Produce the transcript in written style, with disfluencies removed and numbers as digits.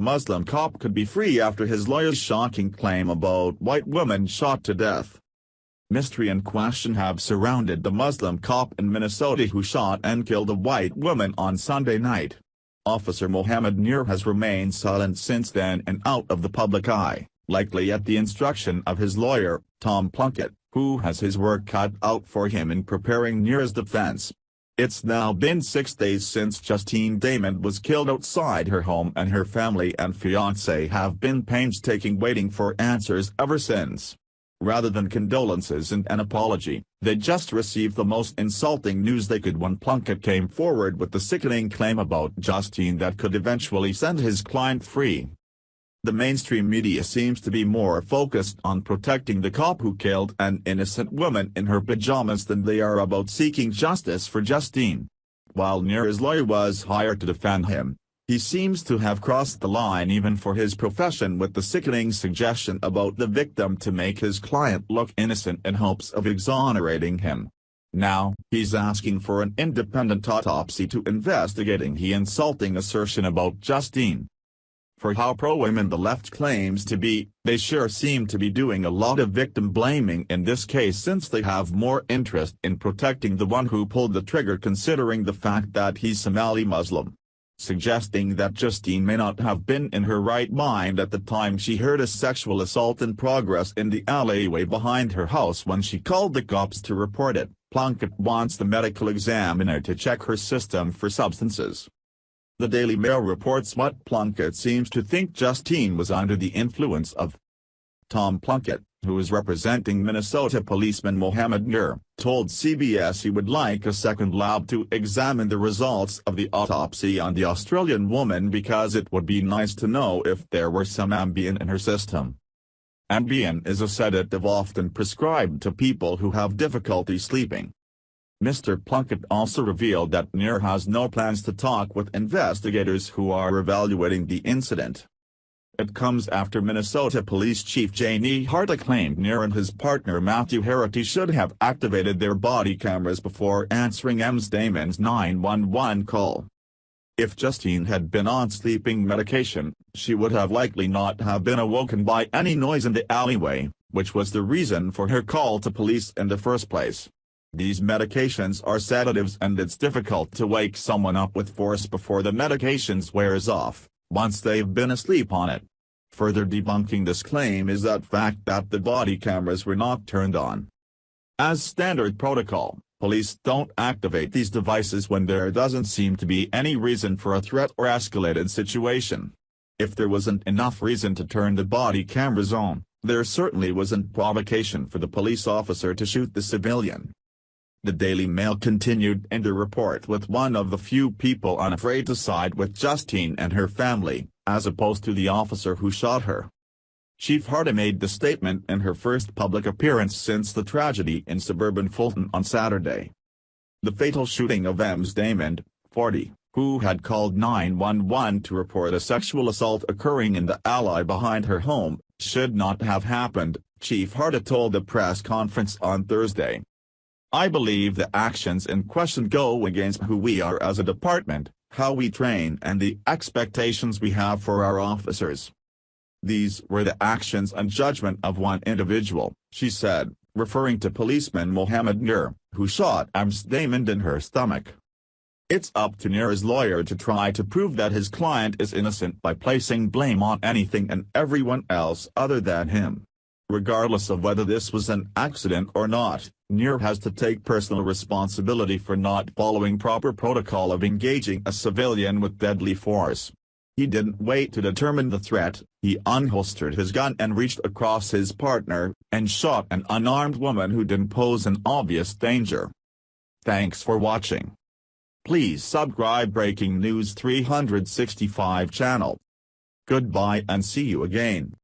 Muslim cop could be free after his lawyer's shocking claim about white woman shot to death. Mystery and question have surrounded the Muslim cop in Minnesota who shot and killed a white woman on Sunday night. Officer Mohammed Nur has remained silent since then and out of the public eye, likely at the instruction of his lawyer, Tom Plunkett, who has his work cut out for him in preparing Nur's defense. It's now been 6 days since Justine Damond was killed outside her home, and her family and fiancé have been painstaking waiting for answers ever since. Rather than condolences and an apology, they just received the most insulting news they could when Plunkett came forward with the sickening claim about Justine that could eventually send his client free. The mainstream media seems to be more focused on protecting the cop who killed an innocent woman in her pajamas than they are about seeking justice for Justine. While Nur's lawyer was hired to defend him, he seems to have crossed the line even for his profession with the sickening suggestion about the victim to make his client look innocent in hopes of exonerating him. Now, he's asking for an independent autopsy to investigating the insulting assertion about Justine. For how pro-women the left claims to be, they sure seem to be doing a lot of victim blaming in this case, since they have more interest in protecting the one who pulled the trigger, considering the fact that he's Somali Muslim. Suggesting that Justine may not have been in her right mind at the time she heard a sexual assault in progress in the alleyway behind her house when she called the cops to report it. Plunkett wants the medical examiner to check her system for substances. The Daily Mail reports what Plunkett seems to think Justine was under the influence of. Tom Plunkett, who is representing Minnesota policeman Mohammed Nur, told CBS he would like a second lab to examine the results of the autopsy on the Australian woman because it would be nice to know if there were some Ambien in her system. Ambien is a sedative often prescribed to people who have difficulty sleeping. Mr. Plunkett also revealed that Nur has no plans to talk with investigators who are evaluating the incident. It comes after Minnesota Police Chief Janie Hartley claimed Nur and his partner Matthew Harity should have activated their body cameras before answering Ms. Damond's 911 call. If Justine had been on sleeping medication, she would have likely not have been awoken by any noise in the alleyway, which was the reason for her call to police in the first place. These medications are sedatives, and it's difficult to wake someone up with force before the medications wears off, once they've been asleep on it. Further debunking this claim is that fact that the body cameras were not turned on. As standard protocol, police don't activate these devices when there doesn't seem to be any reason for a threat or escalated situation. If there wasn't enough reason to turn the body cameras on, there certainly wasn't provocation for the police officer to shoot the civilian. The Daily Mail continued in the report with one of the few people unafraid to side with Justine and her family, as opposed to the officer who shot her. Chief Hardy made the statement in her first public appearance since the tragedy in suburban Fulton on Saturday. The fatal shooting of Ms. Damond, 40, who had called 911 to report a sexual assault occurring in the alley behind her home, should not have happened, Chief Hardy told the press conference on Thursday. I believe the actions in question go against who we are as a department, how we train, and the expectations we have for our officers. These were the actions and judgment of one individual, she said, referring to policeman Mohammed Nur, who shot Ms. Damond in her stomach. It's up to Nur's lawyer to try to prove that his client is innocent by placing blame on anything and everyone else other than him. Regardless of whether this was an accident or not, Nur has to take personal responsibility for not following proper protocol of engaging a civilian with deadly force. He didn't wait to determine the threat, he unholstered his gun and reached across his partner, and shot an unarmed woman who didn't pose an obvious danger. Thanks for watching. Please subscribe Breaking News 365 channel. Goodbye and see you again.